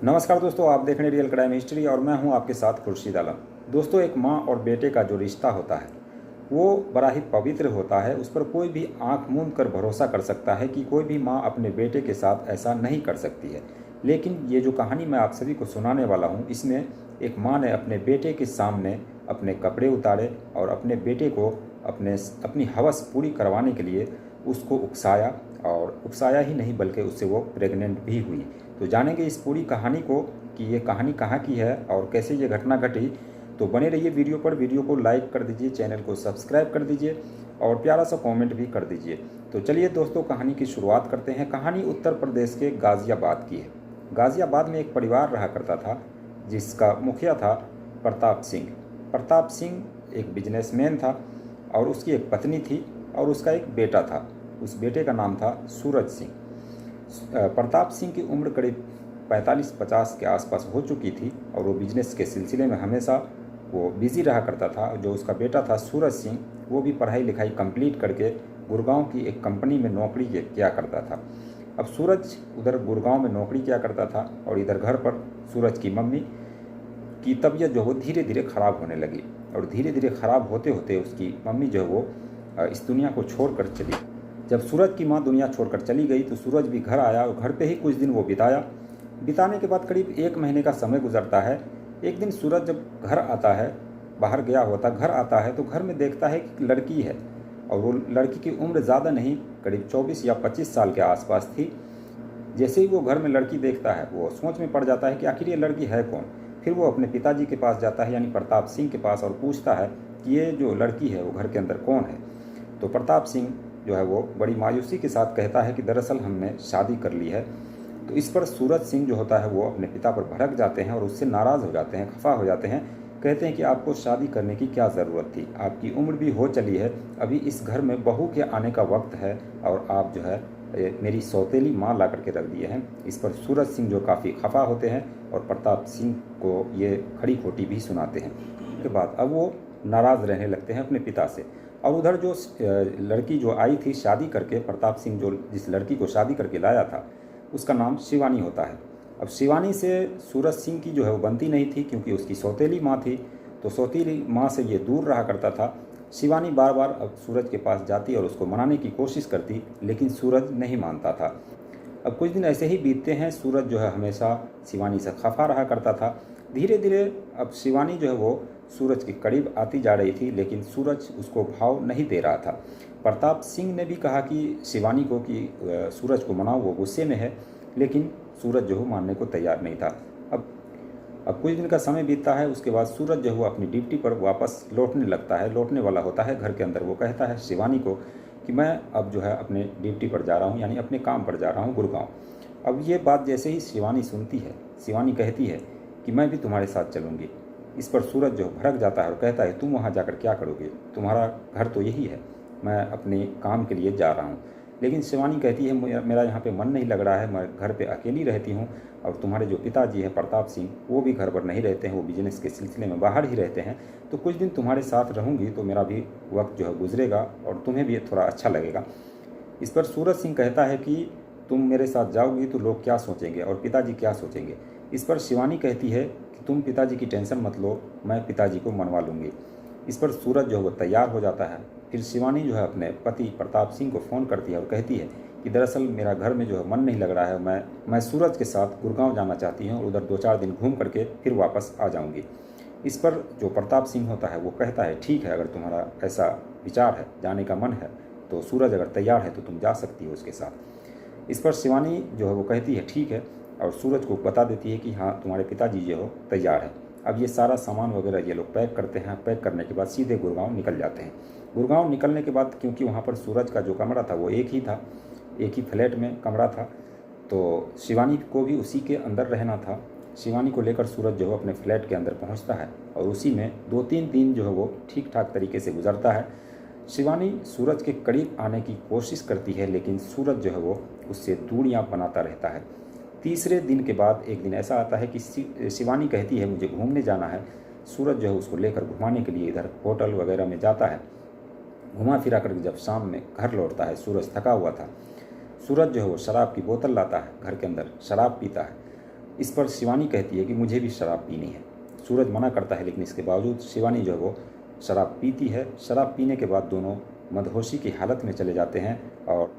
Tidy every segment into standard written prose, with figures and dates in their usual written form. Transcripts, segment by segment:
नमस्कार दोस्तों, आप देख रहे हैं रियल क्राइम हिस्ट्री और मैं हूं आपके साथ खुर्शीद आलम। दोस्तों, एक मां और बेटे का जो रिश्ता होता है वो बड़ा ही पवित्र होता है। उस पर कोई भी आंख मूंद कर भरोसा कर सकता है कि कोई भी मां अपने बेटे के साथ ऐसा नहीं कर सकती है। लेकिन ये जो कहानी मैं आप सभी को सुनाने वाला हूँ, इसमें एक माँ ने अपने बेटे के सामने अपने कपड़े उतारे और अपने बेटे को अपनी हवस पूरी करवाने के लिए उसको उकसाया, और उकसाया ही नहीं बल्कि उससे वो प्रेग्नेंट भी हुई। तो जानेंगे इस पूरी कहानी को कि ये कहानी कहाँ की है और कैसे ये घटना घटी। तो बने रहिए वीडियो पर। वीडियो को लाइक कर दीजिए, चैनल को सब्सक्राइब कर दीजिए और प्यारा सा कमेंट भी कर दीजिए। तो चलिए दोस्तों, कहानी की शुरुआत करते हैं। कहानी उत्तर प्रदेश के गाज़ियाबाद की है। गाज़ियाबाद में एक परिवार रहा करता था जिसका मुखिया था प्रताप सिंह। प्रताप सिंह एक बिजनेसमैन था और उसकी एक पत्नी थी और उसका एक बेटा था। उस बेटे का नाम था सूरज सिंह। प्रताप सिंह की उम्र करीब 45-50 के आसपास हो चुकी थी और वो बिजनेस के सिलसिले में हमेशा वो बिज़ी रहा करता था। जो उसका बेटा था सूरज सिंह, वो भी पढ़ाई लिखाई कंप्लीट करके गुड़गांव की एक कंपनी में नौकरी किया करता था। अब सूरज उधर गुड़गांव में नौकरी किया करता था और इधर घर पर सूरज की मम्मी की तबीयत जो वो धीरे धीरे ख़राब होने लगी और धीरे धीरे ख़राब होते होते उसकी मम्मी जो है वो इस दुनिया को छोड़कर चली। जब सूरज की माँ दुनिया छोड़कर चली गई तो सूरज भी घर आया और घर पे ही कुछ दिन वो बिताने के बाद करीब 1 महीने का समय गुजरता है। एक दिन सूरज जब घर आता है, बाहर गया होता, घर आता है तो घर में देखता है कि लड़की है और वो लड़की की उम्र ज़्यादा नहीं, करीब 24 या 25 साल के आसपास थी। जैसे ही वो घर में लड़की देखता है वो सोच में पड़ जाता है कि आखिर ये लड़की है कौन। फिर वो अपने पिताजी के पास जाता है, यानी प्रताप सिंह के पास, और पूछता है कि ये जो लड़की है वो घर के अंदर कौन है। तो प्रताप सिंह जो है वो बड़ी मायूसी के साथ कहता है कि दरअसल हमने शादी कर ली है। तो इस पर सूरज सिंह जो होता है वो अपने पिता पर भड़क जाते हैं और उससे नाराज़ हो जाते हैं, खफा हो जाते हैं। कहते हैं कि आपको शादी करने की क्या ज़रूरत थी, आपकी उम्र भी हो चली है, अभी इस घर में बहू के आने का वक्त है और आप जो है मेरी सौतेली माँ ला करके रख दिए हैं। इस पर सूरज सिंह जो काफ़ी खफा होते हैं और प्रताप सिंह को ये खड़ी खोटी भी सुनाते हैं। उसके बाद अब वो नाराज़ रहने लगते हैं अपने पिता से। और उधर जो लड़की जो आई थी शादी करके, प्रताप सिंह जो जिस लड़की को शादी करके लाया था उसका नाम शिवानी होता है। अब शिवानी से सूरज सिंह की जो है वो बनती नहीं थी क्योंकि उसकी सौतेली माँ थी, तो सौतेली माँ से ये दूर रहा करता था। शिवानी बार बार अब सूरज के पास जाती और उसको मनाने की कोशिश करती, लेकिन सूरज नहीं मानता था। अब कुछ दिन ऐसे ही बीतते हैं। सूरज जो है हमेशा शिवानी से खफा रहा करता था। धीरे धीरे अब शिवानी जो है वो सूरज के करीब आती जा रही थी, लेकिन सूरज उसको भाव नहीं दे रहा था। प्रताप सिंह ने भी कहा कि शिवानी को कि सूरज को मनाओ, वो गुस्से में है, लेकिन सूरज जो है मानने को तैयार नहीं था। अब कुछ दिन का समय बीतता है। उसके बाद सूरज जो है वो अपनी ड्यूटी पर वापस लौटने लगता है, लौटने वाला होता है घर के अंदर। वो कहता है शिवानी को कि मैं अब जो है अपने ड्यूटी पर जा रहा हूँ, यानी अपने काम पर जा रहा हूँ गुड़गांव। अब ये बात जैसे ही शिवानी सुनती है, शिवानी कहती है कि मैं भी तुम्हारे साथ चलूँगी। इस पर सूरज जो भड़क जाता है और कहता है तुम वहाँ जाकर क्या करोगे, तुम्हारा घर तो यही है, मैं अपने काम के लिए जा रहा हूँ। लेकिन शिवानी कहती है मेरा यहाँ पे मन नहीं लग रहा है, मैं घर पे अकेली रहती हूँ और तुम्हारे जो पिताजी हैं प्रताप सिंह, वो भी घर पर नहीं रहते हैं, वो बिजनेस के सिलसिले में बाहर ही रहते हैं। तो कुछ दिन तुम्हारे साथ रहूँगी तो मेरा भी वक्त जो है गुजरेगा और तुम्हें भी थोड़ा अच्छा लगेगा। इस पर सूरज सिंह कहता है कि तुम मेरे साथ जाओगी तो लोग क्या सोचेंगे और पिताजी क्या सोचेंगे। इस पर शिवानी कहती है कि तुम पिताजी की टेंशन मत लो, मैं पिताजी को मनवा लूँगी। इस पर सूरज जो है वो तैयार हो जाता है। फिर शिवानी जो है अपने पति प्रताप सिंह को फ़ोन करती है और कहती है कि दरअसल मेरा घर में जो है मन नहीं लग रहा है, मैं सूरज के साथ गुड़गांव जाना चाहती हूँ और उधर 2-4 दिन घूम करके फिर वापस आ जाऊँगी। इस पर जो प्रताप सिंह होता है वो कहता है ठीक है, अगर तुम्हारा ऐसा विचार है, जाने का मन है, तो सूरज अगर तैयार है तो तुम जा सकती हो उसके साथ। इस पर शिवानी जो है वो कहती है ठीक है और सूरज को बता देती है कि हाँ तुम्हारे पिताजी जो हो तैयार है। अब ये सारा सामान वगैरह ये लोग पैक करते हैं। पैक करने के बाद सीधे गुड़गांव निकल जाते हैं। गुड़गांव निकलने के बाद क्योंकि वहाँ पर सूरज का जो कमरा था वो एक ही था, एक ही फ्लैट में कमरा था, तो शिवानी को भी उसी के अंदर रहना था। शिवानी को लेकर सूरज जो है अपने फ्लैट के अंदर पहुँचता है और उसी में 2-3 दिन जो है वो ठीक ठाक तरीके से गुजरता है। शिवानी सूरज के करीब आने की कोशिश करती है, लेकिन सूरज जो है वो उससे दूरियाँ बनाता रहता है। तीसरे दिन के बाद एक दिन ऐसा आता है कि शिवानी कहती है मुझे घूमने जाना है। सूरज जो है उसको लेकर घुमाने के लिए इधर होटल वगैरह में जाता है। घुमा फिरा कर जब शाम में घर लौटता है, सूरज थका हुआ था। सूरज जो है वो शराब की बोतल लाता है, घर के अंदर शराब पीता है इस पर शिवानी कहती है कि मुझे भी शराब पीनी है। सूरज मना करता है, लेकिन इसके बावजूद शिवानी जो है वो शराब पीती है। शराब पीने के बाद दोनों मदहोशी की हालत में चले जाते हैं और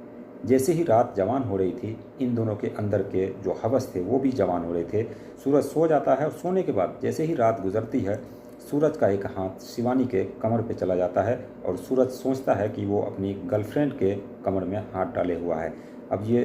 जैसे ही रात जवान हो रही थी, इन दोनों के अंदर के जो हवस थे वो भी जवान हो रहे थे। सूरज सो जाता है और सोने के बाद जैसे ही रात गुजरती है, सूरज का एक हाथ शिवानी के कमर पे चला जाता है और सूरज सोचता है कि वो अपनी गर्लफ्रेंड के कमर में हाथ डाले हुआ है। अब ये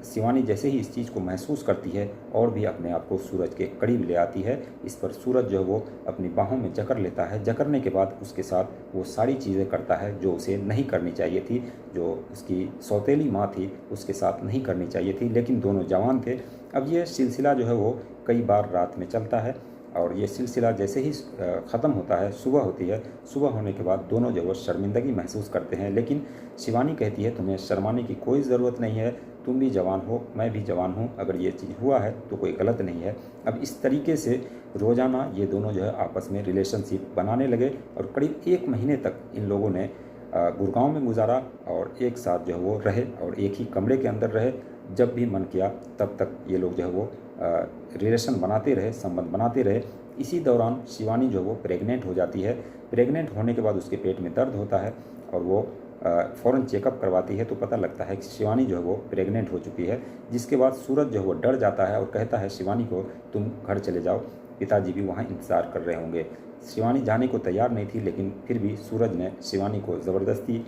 शिवानी जैसे ही इस चीज़ को महसूस करती है और भी अपने आप को सूरज के करीब ले आती है। इस पर सूरज जो है वो अपनी बाहों में जकड़ लेता है। जकड़ने के बाद उसके साथ वो सारी चीज़ें करता है जो उसे नहीं करनी चाहिए थी, जो उसकी सौतेली माँ थी उसके साथ नहीं करनी चाहिए थी, लेकिन दोनों जवान थे। अब ये सिलसिला जो है वो कई बार रात में चलता है और ये सिलसिला जैसे ही ख़त्म होता है, सुबह होती है। सुबह होने के बाद दोनों जो वो शर्मिंदगी महसूस करते हैं, लेकिन शिवानी कहती है तुम्हें शर्माने की कोई ज़रूरत नहीं है, तुम भी जवान हो, मैं भी जवान हूँ, अगर ये चीज़ हुआ है तो कोई गलत नहीं है। अब इस तरीके से रोज़ाना ये दोनों जो है आपस में रिलेशनशिप बनाने लगे और करीब 1 महीने तक इन लोगों ने गुड़गांव में गुजारा और एक साथ जो है वो रहे और एक ही कमरे के अंदर रहे। जब भी मन किया तब तक ये लोग जो है वो रिलेशन बनाते रहे, संबंध बनाते रहे। इसी दौरान शिवानी जो वो प्रेग्नेंट हो जाती है। प्रेग्नेंट होने के बाद उसके पेट में दर्द होता है और वो फ़ौरन चेकअप करवाती है तो पता लगता है कि शिवानी जो है वो प्रेग्नेंट हो चुकी है। जिसके बाद सूरज जो है वो डर जाता है और कहता है शिवानी को तुम घर चले जाओ, पिताजी भी वहाँ इंतज़ार कर रहे होंगे। शिवानी जाने को तैयार नहीं थी, लेकिन फिर भी सूरज ने शिवानी को ज़बरदस्ती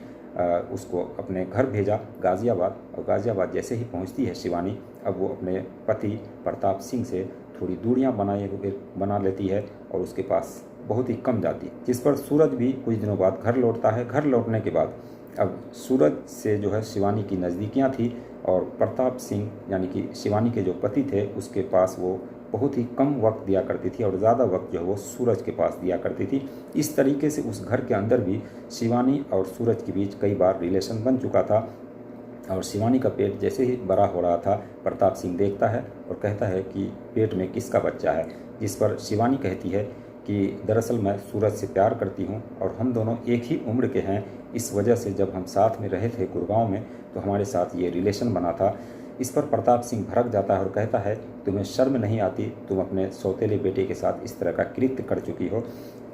उसको अपने घर भेजा गाज़ियाबाद। और गाज़ियाबाद जैसे ही पहुंचती है शिवानी, अब वो अपने पति प्रताप सिंह से थोड़ी दूरियां बना लेती है और उसके पास बहुत ही कम जाती है। जिस पर सूरज भी कुछ दिनों बाद घर लौटता है। घर लौटने के बाद अब सूरज से जो है शिवानी की नज़दीकियाँ थी और प्रताप सिंह यानी कि शिवानी के जो पति थे उसके पास वो बहुत ही कम वक्त दिया करती थी और ज़्यादा वक्त जो है वो सूरज के पास दिया करती थी। इस तरीके से उस घर के अंदर भी शिवानी और सूरज के बीच कई बार रिलेशन बन चुका था और शिवानी का पेट जैसे ही बड़ा हो रहा था, प्रताप सिंह देखता है और कहता है कि पेट में किसका बच्चा है। जिस पर शिवानी कहती है कि दरअसल मैं सूरज से प्यार करती हूँ और हम दोनों एक ही उम्र के हैं, इस वजह से जब हम साथ में रहे थे गुड़गांव में तो हमारे साथ ये रिलेशन बना था। इस पर प्रताप सिंह भड़क जाता है और कहता है तुम्हें शर्म नहीं आती, तुम अपने सौतेले बेटे के साथ इस तरह का कृत्य कर चुकी हो।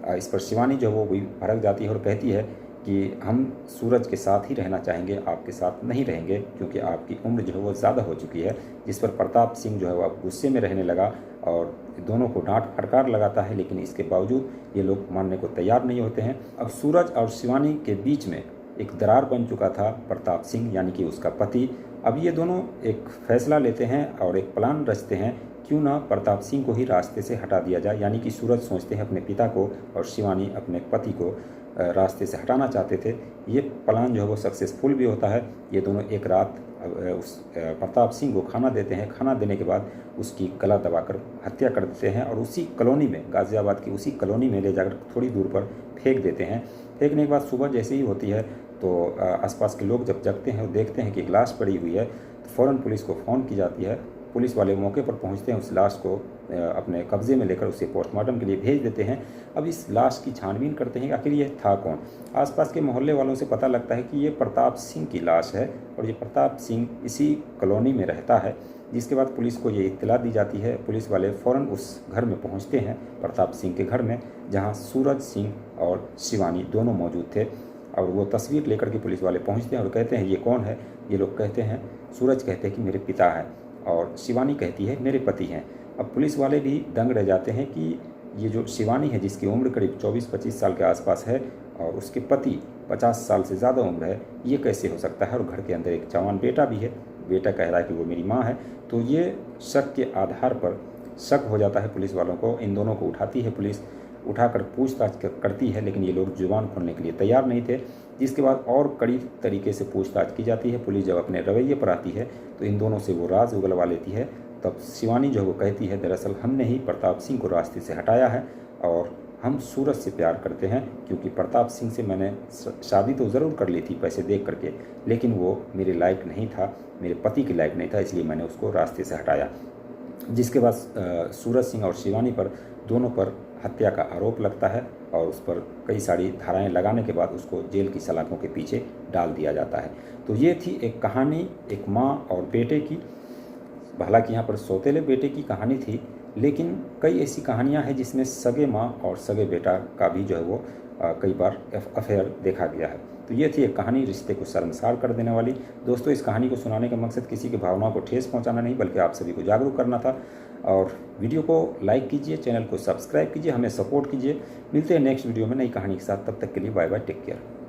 इस पर शिवानी जो वो भी भड़क जाती है और कहती है कि हम सूरज के साथ ही रहना चाहेंगे, आपके साथ नहीं रहेंगे क्योंकि आपकी उम्र जो है वो ज़्यादा हो चुकी है। जिस पर प्रताप सिंह जो है वो अब गुस्से में रहने लगा और दोनों को डांट फटकार लगाता है, लेकिन इसके बावजूद ये लोग मानने को तैयार नहीं होते हैं। अब सूरज और शिवानी के बीच में एक दरार बन चुका था। प्रताप सिंह यानी कि उसका पति, अब ये दोनों एक फैसला लेते हैं और एक प्लान रचते हैं, क्यों ना प्रताप सिंह को ही रास्ते से हटा दिया जाए। यानी कि सूरज सोचते हैं अपने पिता को और शिवानी अपने पति को रास्ते से हटाना चाहते थे। ये प्लान जो है वो सक्सेसफुल भी होता है। ये दोनों एक रात उस प्रताप सिंह को खाना देते हैं। खाना देने के बाद उसकी गला दबाकर हत्या कर देते हैं और उसी कॉलोनी में, गाज़ियाबाद की उसी कॉलोनी में ले जाकर थोड़ी दूर पर फेंक देते हैं। फेंकने के बाद सुबह जैसे ही होती है तो आसपास के लोग जब जगते हैं और देखते हैं कि एक लाश पड़ी हुई है तो फ़ौरन पुलिस को फ़ोन की जाती है। पुलिस वाले मौके पर पहुंचते हैं, उस लाश को अपने कब्ज़े में लेकर उसे पोस्टमार्टम के लिए भेज देते हैं। अब इस लाश की छानबीन करते हैं कि आखिर ये था कौन। आसपास के मोहल्ले वालों से पता लगता है कि ये प्रताप सिंह की लाश है और ये प्रताप सिंह इसी कॉलोनी में रहता है। जिसके बाद पुलिस को ये इत्तला दी जाती है। पुलिस वाले फ़ौरन उस घर में पहुँचते हैं, प्रताप सिंह के घर में, जहाँ सूरज सिंह और शिवानी दोनों मौजूद थे। और वो तस्वीर लेकर के पुलिस वाले पहुँचते हैं और कहते हैं ये कौन है। ये लोग कहते हैं, सूरज कहते हैं कि मेरे पिता हैं और शिवानी कहती है मेरे पति हैं। अब पुलिस वाले भी दंग रह जाते हैं कि ये जो शिवानी है जिसकी उम्र करीब 24-25 साल के आसपास है और उसके पति 50 साल से ज़्यादा उम्र है, ये कैसे हो सकता है। और घर के अंदर एक जवान बेटा भी है, बेटा कह रहा है कि वो मेरी माँ है। तो ये शक के आधार पर शक हो जाता है पुलिस वालों को। इन दोनों को उठाती है पुलिस, उठाकर पूछताछ करती है, लेकिन ये लोग जुबान खोलने के लिए तैयार नहीं थे। जिसके बाद और कड़ी तरीके से पूछताछ की जाती है। पुलिस जब अपने रवैये पर आती है तो इन दोनों से वो राज उगलवा लेती है। तब शिवानी जो वो कहती है दरअसल हमने ही प्रताप सिंह को रास्ते से हटाया है और हम सूरज से प्यार करते हैं, क्योंकि प्रताप सिंह से मैंने शादी तो ज़रूर कर ली थी पैसे देख करके, लेकिन वो मेरे लायक नहीं था, मेरे पति के लायक नहीं था, इसलिए मैंने उसको रास्ते से हटाया। जिसके बाद सूरज सिंह और शिवानी पर दोनों पर हत्या का आरोप लगता है और उस पर कई सारी धाराएं लगाने के बाद उसको जेल की सलाखों के पीछे डाल दिया जाता है। तो ये थी एक कहानी एक माँ और बेटे की, हालांकि यहाँ पर सौतेले बेटे की कहानी थी, लेकिन कई ऐसी कहानियाँ हैं जिसमें सगे माँ और सगे बेटा का भी जो है वो कई बार अफेयर देखा गया है। तो ये थी एक कहानी रिश्ते को शर्मसार कर देने वाली। दोस्तों, इस कहानी को सुनाने का मकसद किसी की भावनाओं को ठेस पहुंचाना नहीं, बल्कि आप सभी को जागरूक करना था। और वीडियो को लाइक कीजिए, चैनल को सब्सक्राइब कीजिए, हमें सपोर्ट कीजिए। मिलते हैं नेक्स्ट वीडियो में नई कहानी के साथ। तब तक के लिए बाय बाय, टेक केयर।